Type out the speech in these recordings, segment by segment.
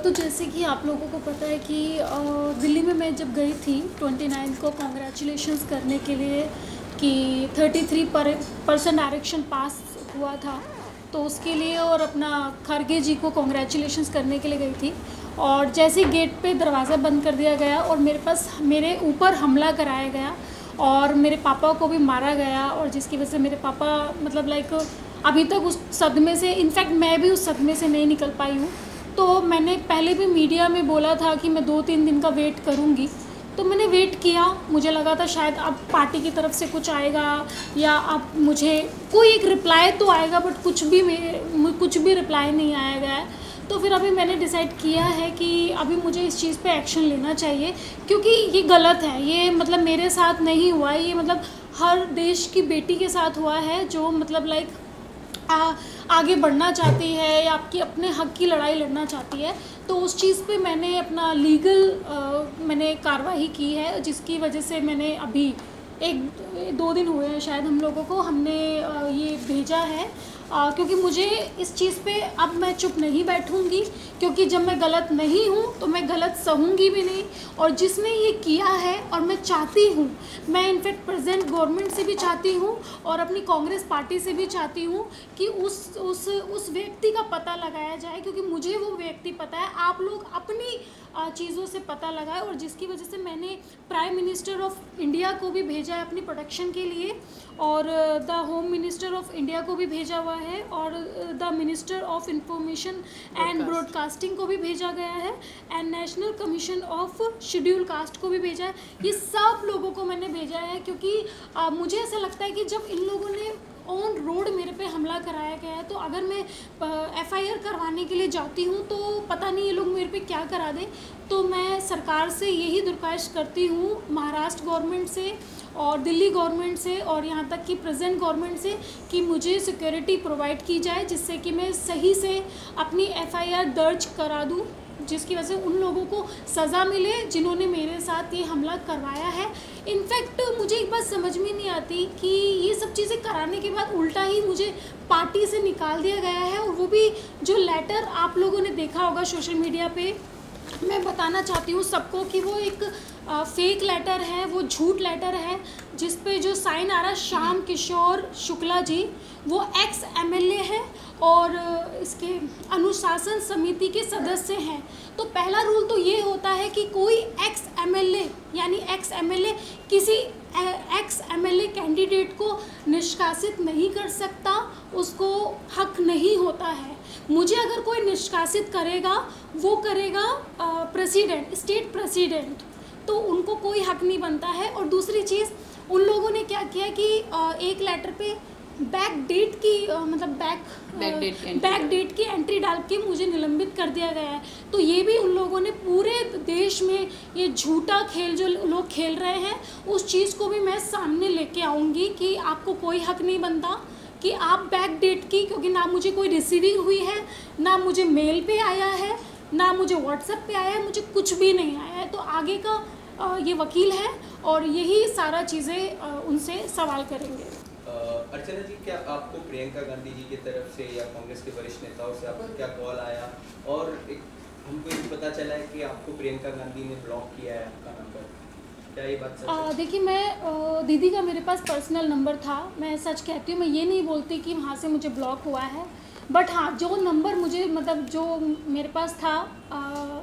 तो जैसे कि आप लोगों को पता है कि दिल्ली में मैं जब गई थी 29 को कॉन्ग्रेचुलेशंस करने के लिए कि 33% आरक्षण पास हुआ था, तो उसके लिए और अपना खरगे जी को कॉन्ग्रेचुलेशंस करने के लिए गई थी। और जैसे गेट पे दरवाज़ा बंद कर दिया गया और मेरे ऊपर हमला कराया गया और मेरे पापा को भी मारा गया, और जिसकी वजह से मेरे पापा मतलब लाइक अभी तक उस सदमे से, इनफैक्ट मैं भी उस सदमे से नहीं निकल पाई हूँ। तो मैंने पहले भी मीडिया में बोला था कि मैं 2-3 दिन का वेट करूँगी, तो मैंने वेट किया। मुझे लगा था शायद अब पार्टी की तरफ से कुछ आएगा या अब मुझे कोई एक रिप्लाई तो आएगा, बट कुछ भी रिप्लाई नहीं आया गया है। तो फिर अभी मैंने डिसाइड किया है कि अभी मुझे इस चीज़ पे एक्शन लेना चाहिए, क्योंकि ये गलत है। ये मतलब मेरे साथ नहीं हुआ है, ये मतलब हर देश की बेटी के साथ हुआ है जो मतलब लाइक आगे बढ़ना चाहती है या आपकी अपने हक की लड़ाई लड़ना चाहती है। तो उस चीज़ पे मैंने अपना मैंने कार्रवाई की है, जिसकी वजह से मैंने अभी 1-2 दिन हुए हैं शायद हमने ये भेजा है, क्योंकि मुझे इस चीज़ पे अब मैं चुप नहीं बैठूंगी, क्योंकि जब मैं गलत नहीं हूँ तो मैं गलत सहूँगी भी नहीं। और जिसने ये किया है, और मैं चाहती हूँ, मैं इनफैक्ट प्रेजेंट गवर्नमेंट से भी चाहती हूँ और अपनी कांग्रेस पार्टी से भी चाहती हूँ कि उस व्यक्ति का पता लगाया जाए, क्योंकि मुझे वो व्यक्ति पता है। आप लोग अपनी चीज़ों से पता लगाए, और जिसकी वजह से मैंने प्राइम मिनिस्टर ऑफ इंडिया को भी भेजा है अपनी प्रोटेक्शन के लिए, और the home minister of India को भी भेजा हुआ है, और the minister of information and broadcasting को भी भेजा गया है, and national commission of schedule caste को भी भेजा है। ये सब लोगों को मैंने भेजा है, क्योंकि मुझे ऐसा लगता है कि जब इन लोगों ने ऑन रोड मेरे पे हमला कराया गया है, तो अगर मैं FIR करवाने के लिए जाती हूँ तो पता नहीं ये लोग मेरे पे क्या करा दें। तो मैं सरकार से यही दरख्वास्त करती हूँ, महाराष्ट्र गवर्नमेंट से और दिल्ली गवर्नमेंट से और यहाँ तक कि प्रेजेंट गवर्नमेंट से, कि मुझे सिक्योरिटी प्रोवाइड की जाए, जिससे कि मैं सही से अपनी FIR दर्ज करा दूँ, जिसकी वजह से उन लोगों को सज़ा मिले जिन्होंने मेरे साथ ये हमला करवाया है। इनफैक्ट मुझे एक बात समझ में नहीं आती कि ये सब चीज़ें कराने के बाद उल्टा ही मुझे पार्टी से निकाल दिया गया है, और वो भी जो लेटर आप लोगों ने देखा होगा सोशल मीडिया पे, मैं बताना चाहती हूँ सबको कि वो एक फेक लेटर है, वो झूठ लेटर है, जिस पे जो साइन आ रहा है श्याम किशोर शुक्ला जी, वो एक्स MLA है और इसके अनुशासन समिति के सदस्य हैं। तो पहला रूल तो ये होता है कि कोई एक्स MLA किसी एक्स MLA कैंडिडेट को निष्कासित नहीं कर सकता, उसको हक नहीं होता है। मुझे अगर कोई निष्कासित करेगा, वो करेगा स्टेट प्रेसिडेंट, तो उनको कोई हक नहीं बनता है। और दूसरी चीज़, उन लोगों ने क्या किया कि एक लेटर पे बैक डेट की एंट्री डाल के मुझे निलंबित कर दिया गया है। तो ये भी उन लोगों ने पूरे देश में ये झूठा खेल जो लोग खेल रहे हैं, उस चीज़ को भी मैं सामने लेके आऊँगी कि आपको कोई हक नहीं बनता कि आप बैक डेट की, क्योंकि ना मुझे कोई रिसीविंग हुई है, ना मुझे मेल पे आया है, ना मुझे व्हाट्सएप पे आया है, मुझे कुछ भी नहीं आया है। तो आगे का ये वकील है और यही सारा चीज़ें उनसे सवाल करेंगे। अर्चना जी, क्या आपको प्रियंका गांधी जी की तरफ से या कांग्रेस के वरिष्ठ नेताओं से आपको क्या कॉल आया, और हमको ये पता चला है कि आपको प्रियंका गांधी ने ब्लॉक किया है आपका नंबर, क्या ये बात सच है? देखिए, मैं दीदी का मेरे पास पर्सनल नंबर था, मैं सच कहती हूँ, मैं ये नहीं बोलती कि वहाँ से मुझे ब्लॉक हुआ है, बट हाँ, जो नंबर मुझे मतलब जो मेरे पास था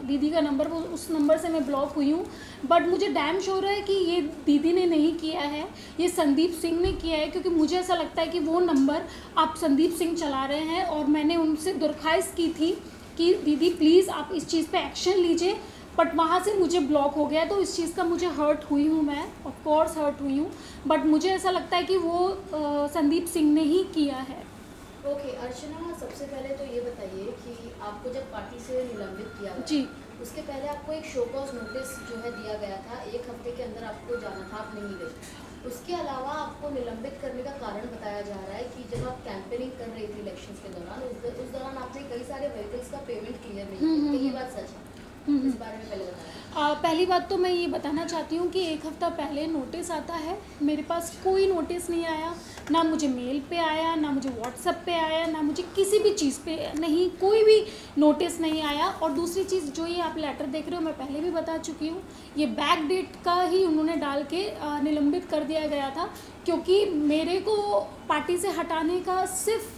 दीदी का नंबर, वो उस नंबर से मैं ब्लॉक हुई हूँ। बट मुझे डैम श्योर है कि ये दीदी ने नहीं किया है, ये संदीप सिंह ने किया है, क्योंकि मुझे ऐसा लगता है कि वो नंबर आप संदीप सिंह चला रहे हैं, और मैंने उनसे दरख्वास्त की थी कि दीदी प्लीज़ आप इस चीज़ पे एक्शन लीजिए, बट वहाँ से मुझे ब्लॉक हो गया। तो इस चीज़ का मुझे हर्ट हुई हूँ, मैं ऑफ कोर्स हर्ट हुई हूँ, बट मुझे ऐसा लगता है कि वो संदीप सिंह ने ही किया है। ओके, अर्चना, सबसे पहले तो ये बताइए कि आपको जब पार्टी से निलंबित किया गया जी, उसके पहले आपको एक शो कॉज नोटिस जो है दिया गया था, 1 हफ्ते के अंदर आपको जाना था, आप नहीं गए। उसके अलावा आपको निलंबित करने का कारण बताया जा रहा है कि जब आप कैंपेनिंग कर रही थी इलेक्शंस के दौरान, उस दौरान आपने कई सारे व्हीकल्स का पेमेंट क्लियर नहीं किया, ये बात सच है? इस बारे में पहले बताएं। पहली बात तो मैं ये बताना चाहती हूँ कि एक हफ़्ता पहले नोटिस आता है, मेरे पास कोई नोटिस नहीं आया, ना मुझे मेल पे आया, ना मुझे व्हाट्सएप पे आया, ना मुझे किसी भी चीज़ पे नहीं, कोई भी नोटिस नहीं आया। और दूसरी चीज़ जो ये आप लेटर देख रहे हो, मैं पहले भी बता चुकी हूँ, ये बैक डेट का ही उन्होंने डाल के निलंबित कर दिया गया था, क्योंकि मेरे को पार्टी से हटाने का सिर्फ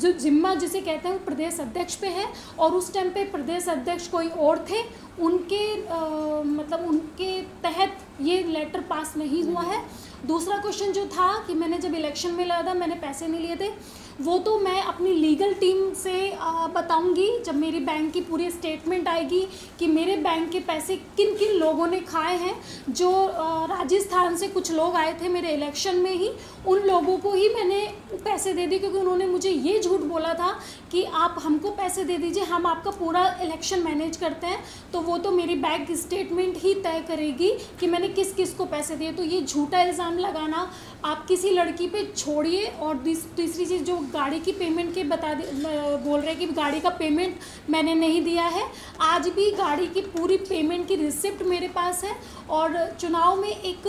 जो जिम्मा जिसे कहते हैं वो प्रदेश अध्यक्ष पे है, और उस टाइम पे प्रदेश अध्यक्ष कोई और थे, उनके मतलब उनके तहत ये लेटर पास नहीं हुआ है। दूसरा क्वेश्चन जो था कि मैंने जब इलेक्शन में लड़ा था मैंने पैसे नहीं लिए थे, वो तो मैं अपनी लीगल टीम से बताऊंगी जब मेरी बैंक की पूरी स्टेटमेंट आएगी कि मेरे बैंक के पैसे किन किन लोगों ने खाए हैं। जो राजस्थान से कुछ लोग आए थे मेरे इलेक्शन में ही, उन लोगों को ही मैंने पैसे दे दिए, क्योंकि उन्होंने मुझे ये झूठ बोला था कि आप हमको पैसे दे दीजिए, हम आपका पूरा इलेक्शन मैनेज करते हैं। तो वो तो मेरी बैंक स्टेटमेंट ही तय करेगी कि मैंने किस किस को पैसे दिए। तो ये झूठा इल्ज़ाम लगाना आप किसी लड़की पे छोड़िए। और तीसरी चीज़ जो गाड़ी की पेमेंट के बोल रहे हैं कि गाड़ी का पेमेंट मैंने नहीं दिया है, आज भी गाड़ी की पूरी पेमेंट की रिसिप्ट मेरे पास है। और चुनाव में एक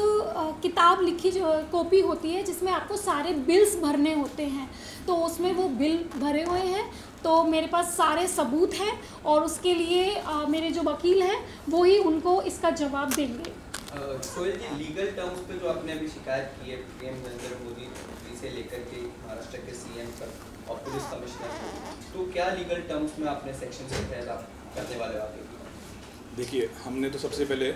किताब लिखी जो कॉपी होती है जिसमें आपको सारे बिल्स भरने होते हैं, तो उसमें वो बिल भरे हुए हैं, तो मेरे पास सारे सबूत हैं, और उसके लिए मेरे जो वकील हैं वो ही उनको इसका जवाब देंगे। सोहेल जी, लीगल टर्म्स पे जो आपने अभी शिकायत की है पीएम नरेंद्र मोदी से लेकर के महाराष्ट्र के सीएम तक और पुलिस कमिश्नर को, तो क्या लीगल टर्म्स में आपने सेक्शन के तहत आप करने वाले आगे? देखिए, हमने तो सबसे पहले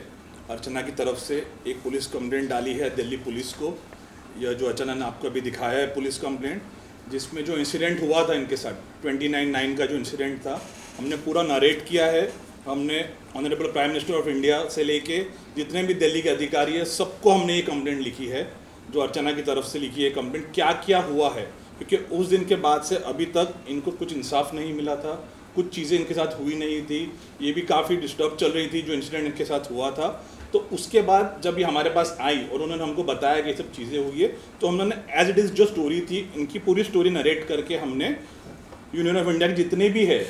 अर्चना की तरफ से एक पुलिस कंप्लेंट डाली है दिल्ली पुलिस को। यह जो अर्चना ने आपको अभी दिखाया है पुलिस कंप्लेंट, जिसमें जो इंसिडेंट हुआ था इनके साथ 29/9 का जो इंसिडेंट था, हमने पूरा नरेट किया है। हमने honourable prime minister of India से लेके जितने भी दिल्ली के अधिकारी है सबको हमने ये कंप्लेंट लिखी है, जो अर्चना की तरफ से लिखी है कंप्लेंट, क्या क्या हुआ है। क्योंकि उस दिन के बाद से अभी तक इनको कुछ इंसाफ नहीं मिला था, कुछ चीज़ें इनके साथ हुई नहीं थी, ये भी काफ़ी डिस्टर्ब चल रही थी जो इंसिडेंट इनके साथ हुआ था। तो उसके बाद जब ये हमारे पास आई और उन्होंने हमको बताया कि ये सब चीज़ें हुई है, तो हमने एज इट इज़ जो स्टोरी थी इनकी पूरी स्टोरी नरेट करके हमने यूनियन ऑफ इंडिया के जितने भी है,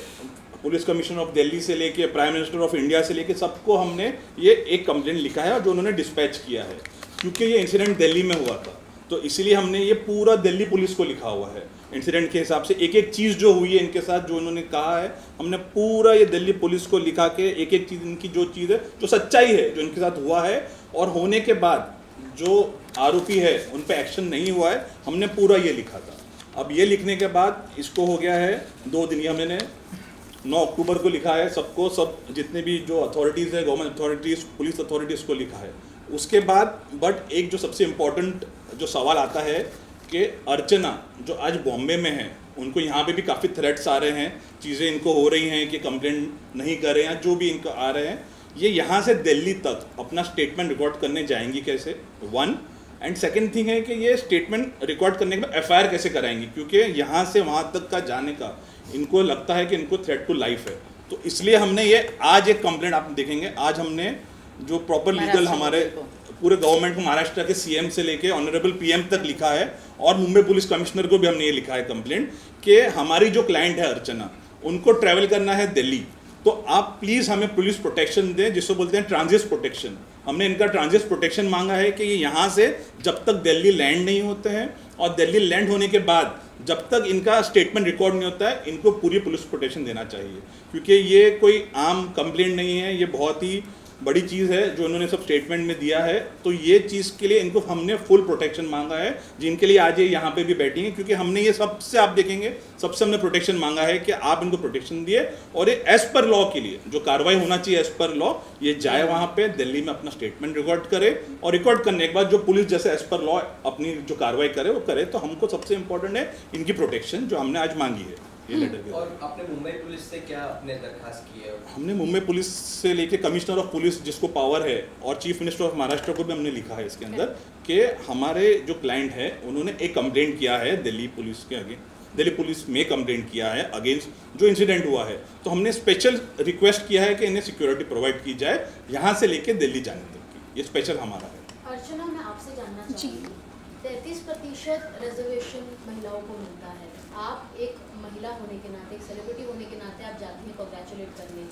पुलिस कमिश्नर ऑफ दिल्ली से लेके प्राइम मिनिस्टर ऑफ इंडिया से लेके सबको हमने ये एक कंप्लेंट लिखा है, और जो उन्होंने डिस्पैच किया है। क्योंकि ये इंसिडेंट दिल्ली में हुआ था, तो इसीलिए हमने ये पूरा दिल्ली पुलिस को लिखा हुआ है। इंसिडेंट के हिसाब से एक एक चीज़ जो हुई है इनके साथ, जो उन्होंने कहा है, हमने पूरा ये दिल्ली पुलिस को लिखा के एक एक चीज़ इनकी जो चीज़ है, जो सच्चाई है, जो इनके साथ हुआ है, और होने के बाद जो आरोपी है उन पर एक्शन नहीं हुआ है, हमने पूरा ये लिखा था। अब ये लिखने के बाद इसको हो गया है 2 दिन, ये हमने 9 अक्टूबर को लिखा है सबको, सब जितने भी जो अथॉरिटीज़ है, गवर्नमेंट अथॉरिटीज़, पुलिस अथॉरिटीज़ को लिखा है। उसके बाद बट एक जो सबसे इम्पोर्टेंट जो सवाल आता है कि अर्चना जो आज बॉम्बे में है, उनको यहाँ पे भी काफ़ी थ्रेट्स आ रहे हैं, चीज़ें इनको हो रही हैं कि कंप्लेंट नहीं कर रहे हैं, जो भी इनको आ रहे हैं, ये यहाँ से दिल्ली तक अपना स्टेटमेंट रिकॉर्ड करने जाएंगी कैसे, 1। एंड सेकेंड थिंग है कि ये स्टेटमेंट रिकॉर्ड करने के बाद एफआईआर कैसे कराएंगी, क्योंकि यहाँ से वहाँ तक का जाने का इनको लगता है कि इनको थ्रेट टू लाइफ है। तो इसलिए हमने ये आज एक कंप्लेंट आप देखेंगे, आज हमने जो प्रॉपर लीगल हमारे पूरे गवर्नमेंट को, महाराष्ट्र के सीएम से लेके ऑनरेबल पीएम तक लिखा है, और मुंबई पुलिस कमिश्नर को भी हमने ये लिखा है कंप्लेंट कि हमारी जो क्लाइंट है अर्चना, उनको ट्रैवल करना है दिल्ली, तो आप प्लीज़ हमें पुलिस प्रोटेक्शन दें, जिसको बोलते हैं ट्रांजिट प्रोटेक्शन। हमने इनका ट्रांजिट प्रोटेक्शन मांगा है कि ये यहाँ से जब तक दिल्ली लैंड नहीं होते हैं, और दिल्ली लैंड होने के बाद जब तक इनका स्टेटमेंट रिकॉर्ड नहीं होता है, इनको पूरी पुलिस प्रोटेक्शन देना चाहिए। क्योंकि ये कोई आम कंप्लेंट नहीं है, ये बहुत ही बड़ी चीज़ है जो उन्होंने सब स्टेटमेंट में दिया है। तो ये चीज़ के लिए इनको हमने फुल प्रोटेक्शन मांगा है, जिनके लिए आज ये यहाँ पे भी बैठी हैं, क्योंकि हमने ये सबसे, आप देखेंगे, सबसे हमने प्रोटेक्शन मांगा है कि आप इनको प्रोटेक्शन दिए, और ये एज़ पर लॉ के लिए जो कार्रवाई होना चाहिए एज़ पर लॉ, ये जाए वहाँ पे दिल्ली में अपना स्टेटमेंट रिकॉर्ड करे, और रिकॉर्ड करने के बाद जो पुलिस जैसे एज़ पर लॉ अपनी जो कार्रवाई करे वो करे। तो हमको सबसे इंपॉर्टेंट है इनकी प्रोटेक्शन, जो हमने आज मांगी है ये लेटर के। और आपने मुंबई पुलिस से क्या अपने दरखास्त की है? हमने मुंबई पुलिस से लेके कमिश्नर ऑफ पुलिस जिसको पावर है, और चीफ मिनिस्टर ऑफ महाराष्ट्र को भी हमने लिखा है इसके अंदर कि हमारे जो क्लाइंट है उन्होंने एक कंप्लेंट किया है दिल्ली पुलिस के आगे, दिल्ली पुलिस में कंप्लेंट किया है अगेंस्ट जो इंसिडेंट हुआ है। तो हमने स्पेशल रिक्वेस्ट किया है कि इन्हें सिक्योरिटी प्रोवाइड की जाए यहाँ से लेके दिल्ली जाने तक की, ये स्पेशल हमारा है। अर्चना, मैं आपसे जानना चाहूँगी 33% रिजर्वेशन महिलाओं को मिलता है। आप एक महिला होने के नाते, एक सेलिब्रिटी होने के नाते आप जाती हैं कॉन्ग्रेचुलेट करने,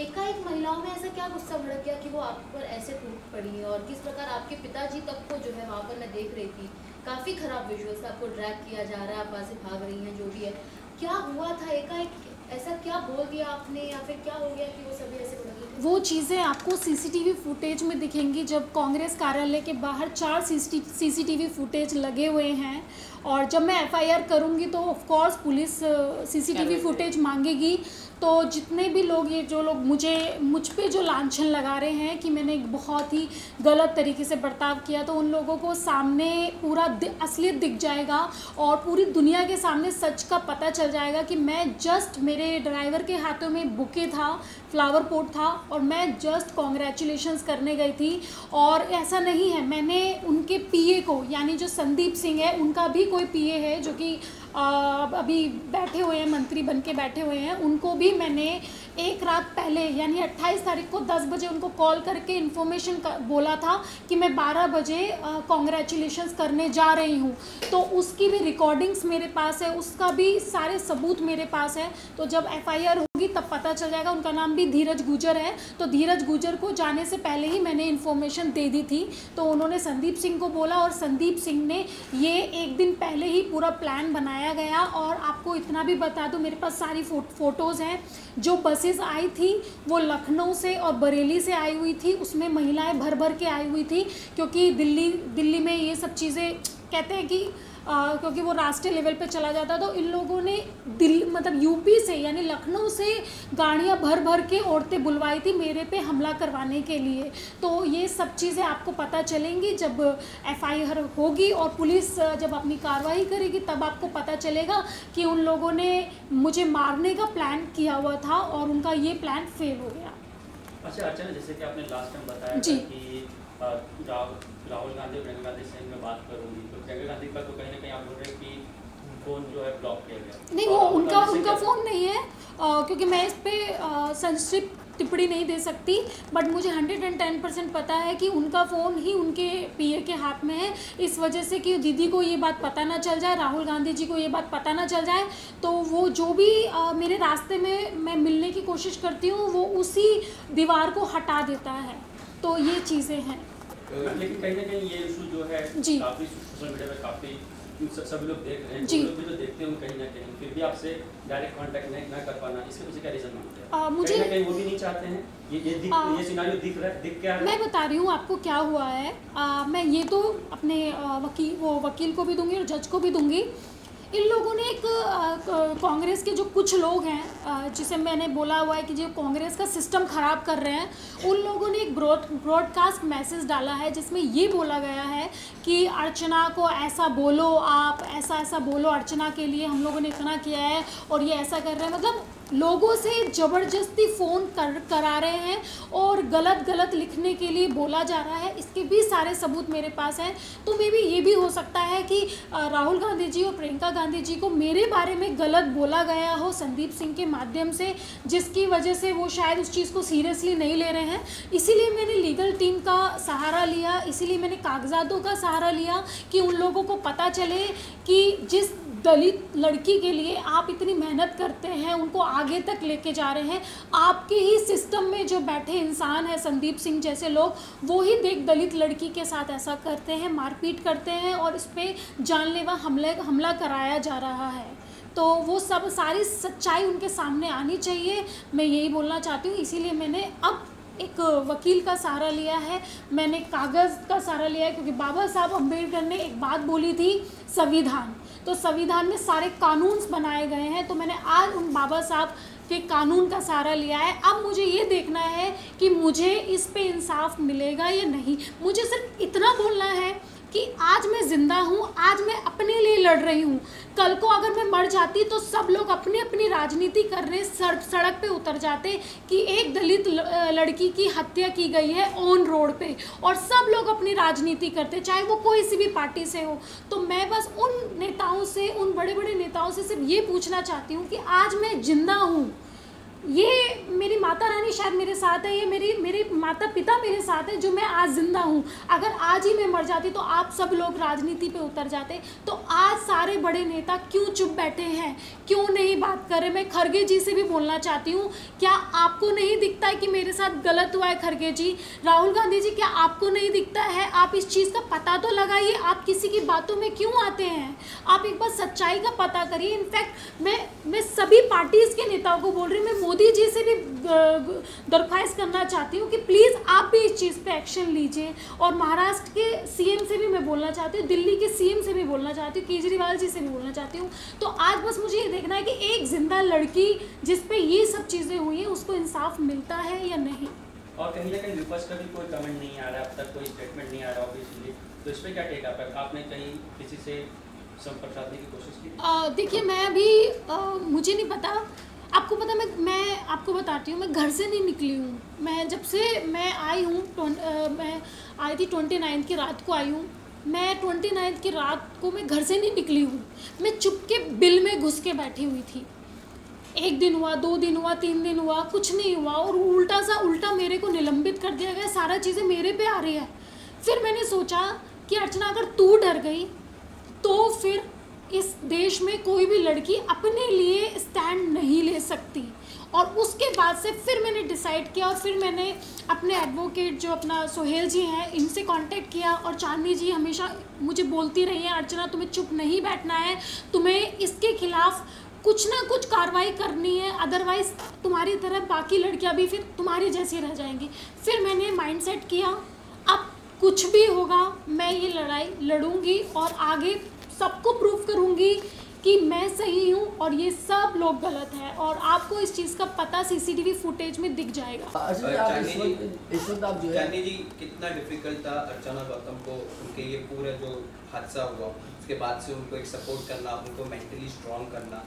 एकाएक महिलाओं में ऐसा क्या गुस्सा भड़क गया कि वो आप पर ऐसे टूट पड़ी है? और किस प्रकार आपके पिताजी तक को जो है वहाँ पर मैं देख रही थी, काफ़ी ख़राब विजुअल्स, आपको ड्रैग किया जा रहा है, आप वहाँ से भाग रही हैं, जो भी है, क्या हुआ था? एकाएक ऐसा क्या बोल दिया आपने या फिर क्या हो गया कि वो सभी ऐसे भड़क गए? वो चीज़ें आपको सीसीटीवी फुटेज में दिखेंगी। जब कांग्रेस कार्यालय के बाहर 4 सीसीटीवी फुटेज लगे हुए हैं, और जब मैं एफआईआर करूंगी तो of course police CCTV footage मांगेगी। तो जितने भी लोग, ये जो लोग मुझ पे जो लांछन लगा रहे हैं कि मैंने एक बहुत ही गलत तरीके से बर्ताव किया, तो उन लोगों को सामने पूरा असलियत दिख जाएगा और पूरी दुनिया के सामने सच का पता चल जाएगा कि मैं जस्ट, मेरे ड्राइवर के हाथों में बुके था, फ्लावर पोट था, और मैं जस्ट कॉन्ग्रेचुलेशंस करने गई थी। और ऐसा नहीं है, मैंने उनके पीए को, यानी जो संदीप सिंह है, उनका भी कोई पीए है जो कि अभी बैठे हुए हैं, मंत्री बन के बैठे हुए हैं, उनको भी मैंने एक रात पहले यानी 28 तारीख को 10 बजे उनको कॉल करके इन्फॉर्मेशन बोला था कि मैं 12 बजे कॉन्ग्रेचुलेशंस करने जा रही हूँ। तो उसकी भी रिकॉर्डिंग्स मेरे पास है, उसका भी सारे सबूत मेरे पास है। तो जब एफआईआर होगी तब पता चल जाएगा। उनका नाम भी धीरज गुजर है। तो धीरज गुजर को जाने से पहले ही मैंने इन्फॉर्मेशन दे दी थी। तो उन्होंने संदीप सिंह को बोला और संदीप सिंह ने ये एक दिन पहले ही पूरा प्लान बनाया गया। और आपको इतना भी बता दूं, मेरे पास सारी फ़ोटोज़ हैं। जो बसेस आई थी वो लखनऊ से और बरेली से आई हुई थी, उसमें महिलाएं भर भर के आई हुई थी, क्योंकि दिल्ली में ये सब चीज़ें कहते हैं कि क्योंकि वो राष्ट्रीय लेवल पे चला जाता, तो इन लोगों ने मतलब यूपी से यानी लखनऊ से गाड़ियां भर भर के औरतें बुलवाई थी मेरे पे हमला करवाने के लिए। तो ये सब चीज़ें आपको पता चलेंगी जब एफआईआर होगी और पुलिस जब अपनी कार्रवाई करेगी, तब आपको पता चलेगा कि उन लोगों ने मुझे मारने का प्लान किया हुआ था और उनका ये प्लान फेल हो गया। अच्छा अर्चना, जैसे कि आपने लास्ट टाइम बताया जी कि राहुल गांधी और प्रियंका गांधी से मैं बात करूंगी, तो प्रियंका गांधी का तो कहीं ना कहीं आप बोल रहे हैं कि फ़ोन जो है ब्लॉक किया गया। नहीं, वो उनका फ़ोन नहीं है, क्योंकि मैं इस पर संक्षिप्त टिप्पणी नहीं दे सकती, बट मुझे 110% पता है कि उनका फ़ोन ही उनके पीए के हाथ में है। इस वजह से कि दीदी को ये बात पता ना चल जाए, राहुल गांधी जी को ये बात पता ना चल जाए, तो वो जो भी मेरे रास्ते में मैं मिलने की कोशिश करती हूँ वो उसी दीवार को हटा देता है। तो ये चीज़ें हैं। लेकिन कहीं ना कहीं ये इशू जो है काफ़ी सोशल मीडिया पे काफ़ी सभी लोग देख रहे हैं, जो लोग भी जो देखते हैं कहीं ना कहीं फिर भी आपसे डायरेक्ट कांटेक्ट नहीं ना कर पाना, इसके पीछे क्या रीज़न मानते हैं? मुझे कहीं ना कहीं वो भी नहीं चाहते हैं, ये सिनारियो दिख रहा है, दिख क्या है? मैं बता रही हूँ आपको क्या हुआ है। मैं ये तो अपने वकील को भी दूंगी और जज को भी दूंगी। इन लोगों ने एक कांग्रेस के जो कुछ लोग हैं, जिसे मैंने बोला हुआ है कि जो कांग्रेस का सिस्टम ख़राब कर रहे हैं, उन लोगों ने एक ब्रॉडकास्ट मैसेज डाला है जिसमें ये बोला गया है कि अर्चना को ऐसा बोलो, आप ऐसा बोलो, अर्चना के लिए हम लोगों ने इतना किया है और ये ऐसा कर रहे हैं। मतलब लोगों से ज़बरदस्ती फ़ोन करा रहे हैं और गलत लिखने के लिए बोला जा रहा है। इसके भी सारे सबूत मेरे पास हैं। तो मे बी ये भी हो सकता है कि राहुल गांधी जी और प्रियंका गांधी जी को मेरे बारे में गलत बोला गया हो संदीप सिंह के माध्यम से, जिसकी वजह से वो शायद उस चीज़ को सीरियसली नहीं ले रहे हैं। इसीलिए मैंने लीगल टीम का सहारा लिया, इसीलिए मैंने कागजातों का सहारा लिया कि उन लोगों को पता चले कि जिस दलित लड़की के लिए आप इतनी मेहनत करते हैं, उनको आगे तक लेके जा रहे हैं, आपके ही सिस्टम में जो बैठे इंसान है संदीप सिंह जैसे लोग, वो ही देख दलित लड़की के साथ ऐसा करते हैं, मारपीट करते हैं और इस पर जानलेवा हमला कराया जा रहा है। तो वो सब सारी सच्चाई उनके सामने आनी चाहिए, मैं यही बोलना चाहती हूँ। इसीलिए मैंने अब एक वकील का सहारा लिया है, मैंने कागज़ का सहारा लिया है, क्योंकि बाबा साहब अम्बेडकर ने एक बात बोली थी, संविधान। तो संविधान में सारे कानून बनाए गए हैं, तो मैंने आज उन बाबा साहब के कानून का सहारा लिया है। अब मुझे ये देखना है कि मुझे इस पे इंसाफ मिलेगा या नहीं। मुझे सिर्फ इतना बोलना है कि आज मैं ज़िंदा हूँ, आज मैं अपने लिए लड़ रही हूँ। कल को अगर मैं मर जाती तो सब लोग अपनी अपनी राजनीति करने सड़क पे उतर जाते कि एक दलित लड़की की हत्या की गई है ऑन रोड पे, और सब लोग अपनी राजनीति करते, चाहे वो कोई सी भी पार्टी से हो। तो मैं बस उन नेताओं से, उन बड़े बड़े नेताओं से सिर्फ ये पूछना चाहती हूँ कि आज मैं जिंदा हूँ, ये मेरी माता रानी शायद मेरे साथ है, ये मेरे माता पिता मेरे साथ है जो मैं आज जिंदा हूँ। अगर आज ही मैं मर जाती तो आप सब लोग राजनीति पे उतर जाते। तो आज सारे बड़े नेता क्यों चुप बैठे हैं, क्यों नहीं बात कर रहे? मैं खरगे जी से भी बोलना चाहती हूँ, क्या आपको नहीं दिखता है कि मेरे साथ गलत हुआ है? खरगे जी, राहुल गांधी जी, क्या आपको नहीं दिखता है? आप इस चीज़ का पता तो लगाइए, आप किसी की बातों में क्यों आते हैं? आप एक बार सच्चाई का पता करिए। इनफैक्ट मैं सभी पार्टीज़ के नेताओं को बोल रही हूँ, मैं मोदी जी से भी दरख्वास्त करना चाहती हूँ कि प्लीज़ आप भी इस चीज़ पे एक्शन लीजिए। और महाराष्ट्र के सीएम से भी मैं बोलना चाहती हूँ, दिल्ली के सीएम से भी बोलना चाहती हूँ, केजरीवाल जी से भी बोलना चाहती हूँ। तो आज बस मुझे ये देखना है कि एक जिंदा लड़की जिस पे ये सब चीज़ें हुई हैं उसको इंसाफ मिलता है या नहीं। और कहीं ना कहीं विपक्ष का भी कोई कमेंट नहीं आ रहा है, अब तक कोई स्टेटमेंट नहीं आ रहा ऑब्वियसली, तो इस पर क्या टेक आप है? आपने कहीं किसी से संपर्क साधने की कोशिश की? देखिए, मैं अभी मुझे नहीं पता, आपको पता, मैं आपको बताती हूँ, मैं घर से नहीं निकली हूँ। मैं जब से मैं आई हूँ, मैं आई थी 29 की रात को आई हूँ। मैं 29 की रात को मैं घर से नहीं निकली हूँ। मैं चुपके बिल में घुस के बैठी हुई थी। 1 दिन हुआ, 2 दिन हुआ, 3 दिन हुआ, कुछ नहीं हुआ, और उल्टा मेरे को निलंबित कर दिया गया। सारा चीज़ें मेरे पे आ रही है। फिर मैंने सोचा कि अर्चना, अगर तू डर गई तो फिर इस देश में कोई भी लड़की अपने लिए स्टैंड नहीं ले सकती। और उसके बाद से फिर मैंने डिसाइड किया, और फिर मैंने अपने एडवोकेट जो अपना सोहेल जी हैं, इनसे कांटेक्ट किया। और चांदनी जी हमेशा मुझे बोलती रही हैं, अर्चना तुम्हें चुप नहीं बैठना है, तुम्हें इसके खिलाफ कुछ ना कुछ कार्रवाई करनी है, अदरवाइज़ तुम्हारी तरह बाकी लड़कियां भी फिर तुम्हारी जैसी रह जाएंगी। फिर मैंने माइंड सेट किया, अब कुछ भी होगा मैं ये लड़ाई लड़ूंगी और आगे सबको प्रूव करूंगी कि मैं सही हूँ और ये सब लोग गलत हैं। और आपको इस चीज़ का पता सीसीटीवी फुटेज में दिख जाएगा। चांदनी जी, कितना डिफिकल्ट था अर्चना गौतम को, उनके ये पूरा जो हादसा हुआ उसके बाद से उनको एक सपोर्ट करना, उनको मेंटली स्ट्रॉन्ग करना,